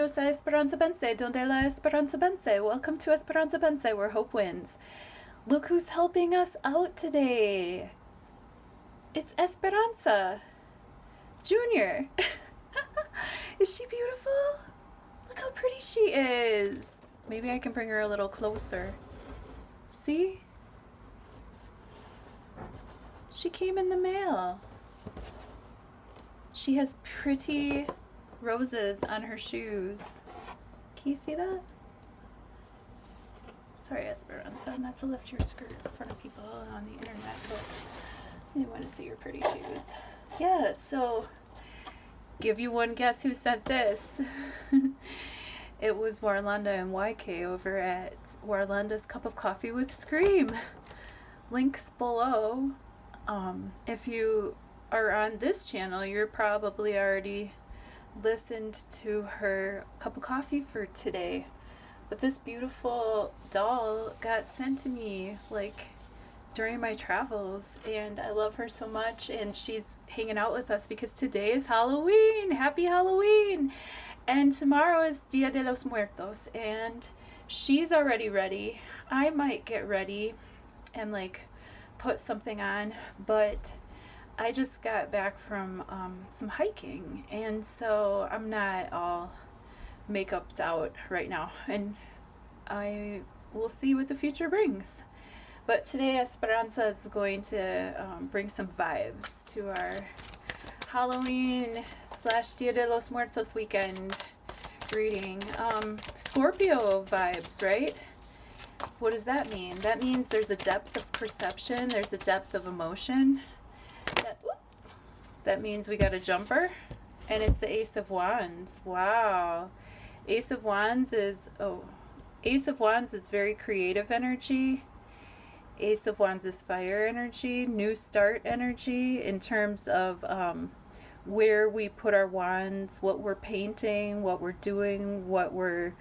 Bienvenidos a Esperanza Pense, donde la Esperanza Vence. Welcome to Esperanza Pense, where hope wins. Look who's helping us out today. It's Esperanza Junior. Is she beautiful? Look how pretty she is. Maybe I can bring her a little closer. See? She came in the mail. She has pretty roses on her shoes. Can you see that? Sorry, Esperanza, not to lift your skirt in front of people on the internet, but they want to see your pretty shoes. Yeah, so give you one guess who sent this. It was Warlanda and YK over at Warlanda's Cup of Coffee with Scream. Links below. If you are on this channel, you're probably already listened to her cup of coffee for today. But this beautiful doll got sent to me like during my travels, and I love her so much, and she's hanging out with us because today is Halloween. Happy Halloween! And tomorrow is Dia de los Muertos, and she's already ready. I might get ready and like put something on, but I just got back from some hiking, and so I'm not all makeuped out right now, and I will see what the future brings. But today Esperanza is going to bring some vibes to our Halloween / Dia de los Muertos weekend reading. Scorpio vibes, right? What does that mean? That means there's a depth of perception, there's a depth of emotion. That means we got a jumper, and it's the Ace of Wands. Wow. Ace of Wands is very creative energy. Ace of Wands is fire energy, new start energy in terms of where we put our wands, what we're painting, what we're doing, what's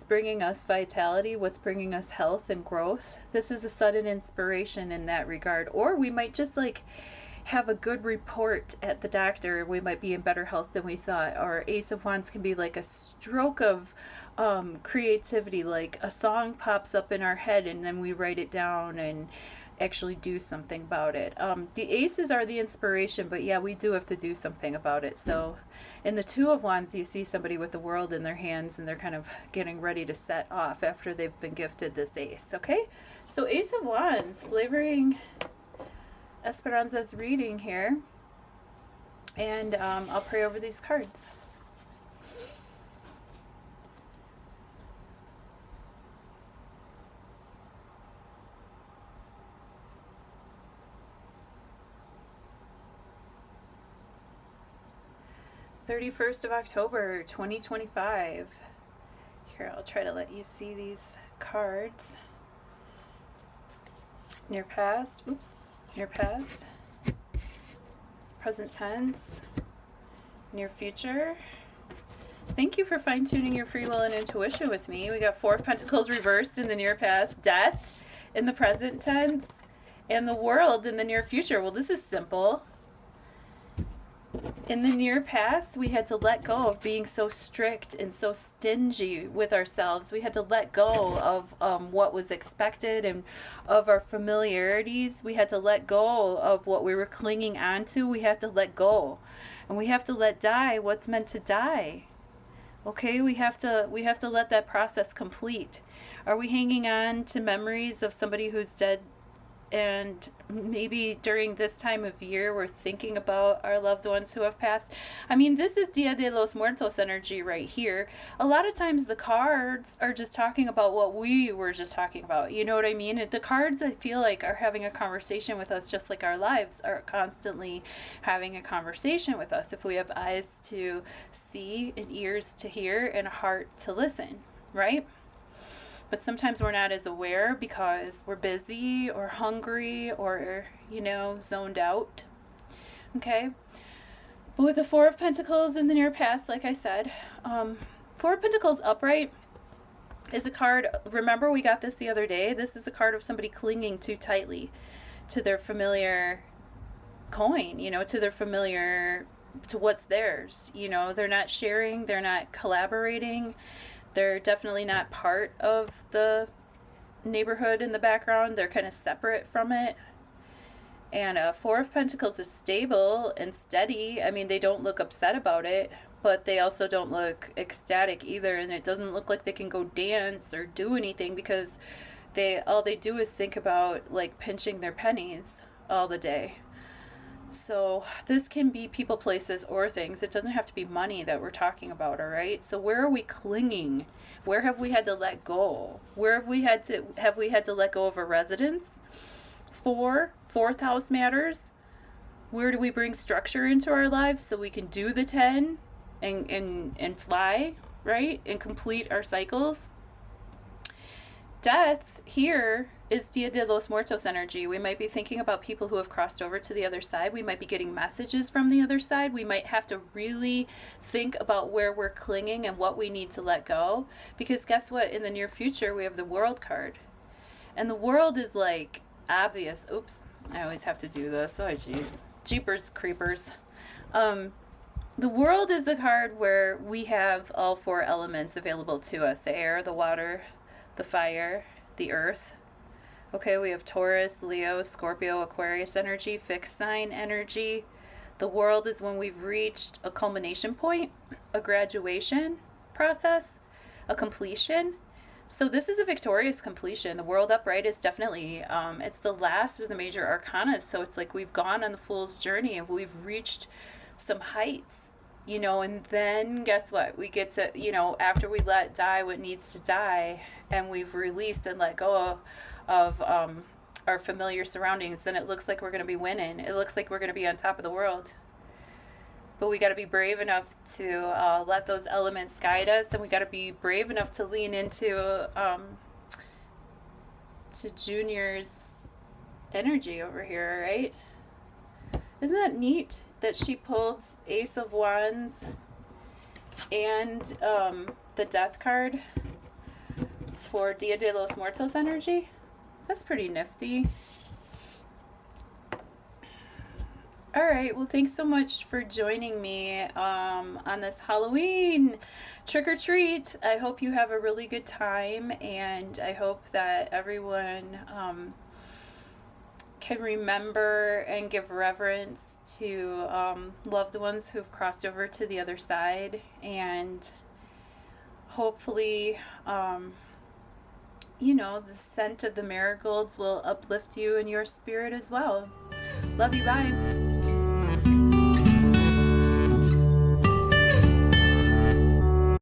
bringing us vitality, what's bringing us health and growth. This is a sudden inspiration in that regard. Or we might just like have a good report at the doctor. We might be in better health than we thought. Or Ace of Wands can be like a stroke of creativity, like a song pops up in our head and then we write it down and actually do something about it. The aces are the inspiration, but yeah, we do have to do something about it. So in the Two of Wands, you see somebody with the world in their hands, and they're kind of getting ready to set off after they've been gifted this ace. Okay, so Ace of Wands flavoring Esperanza's reading here, and I'll pray over these cards. October 31st, 2025. Here, I'll try to let you see these cards. Near past, near past, present tense, near future. Thank you for fine-tuning your free will and intuition with me. We got Four of Pentacles reversed in the near past, death in the present tense, and the world in the near future. Well, this is simple. In the near past, we had to let go of being so strict and so stingy with ourselves. We had to let go of what was expected and of our familiarities. We had to let go of what we were clinging on to. We have to let go. And we have to let die what's meant to die. Okay, we have to let that process complete. Are we hanging on to memories of somebody who's dead? And maybe during this time of year, we're thinking about our loved ones who have passed. I mean, this is Dia de los Muertos energy right here. A lot of times the cards are just talking about what we were just talking about. You know what I mean? The cards, I feel like, are having a conversation with us, just like our lives are constantly having a conversation with us. If we have eyes to see and ears to hear and a heart to listen, right? But sometimes we're not as aware because we're busy or hungry or, zoned out. Okay? But with the Four of Pentacles in the near past, like I said, Four of Pentacles upright is a card. Remember, we got this the other day. This is a card of somebody clinging too tightly to their familiar coin, to their familiar to what's theirs. You know, they're not sharing, they're not collaborating, they're definitely not part of the neighborhood in the background. They're kind of separate from it. And Four of Pentacles is stable and steady. I mean, they don't look upset about it, but they also don't look ecstatic either. And it doesn't look like they can go dance or do anything, because all they do is think about like pinching their pennies all the day. So this can be people, places, or things. It doesn't have to be money that we're talking about, all right? So where are we clinging? Where have we had to let go? Where have we had to let go of a residence? Fourth house matters. Where do we bring structure into our lives so we can do the 10 and fly, right? And complete our cycles? Death here is Dia de los Muertos energy. We might be thinking about people who have crossed over to the other side. We might be getting messages from the other side. We might have to really think about where we're clinging and what we need to let go. Because guess what? In the near future, we have the World card. And the World is like obvious. Oops, I always have to do this. Oh, jeez. Jeepers creepers. The World is the card where we have all 4 elements available to us. The air, the water, the fire, the earth. Okay, we have Taurus, Leo, Scorpio, Aquarius energy, fixed sign energy. The World is when we've reached a culmination point, a graduation process, a completion. So this is a victorious completion. The World upright is definitely, it's the last of the major arcana. So it's like we've gone on the Fool's journey and we've reached some heights, you know, and then guess what? We get to, you know, after we let die what needs to die, and we've released and let go of our familiar surroundings, then it looks like we're going to be winning. It looks like we're going to be on top of the world. But we got to be brave enough to let those elements guide us, and we got to be brave enough to lean into to Junior's energy over here, right? Isn't that neat that she pulled Ace of Wands and the Death card for Dia de los Muertos energy? That's pretty nifty. All right, well, thanks so much for joining me on this Halloween trick or treat. I hope you have a really good time, and I hope that everyone can remember and give reverence to loved ones who've crossed over to the other side, and hopefully you know, the scent of the marigolds will uplift you and your spirit as well. Love you, bye.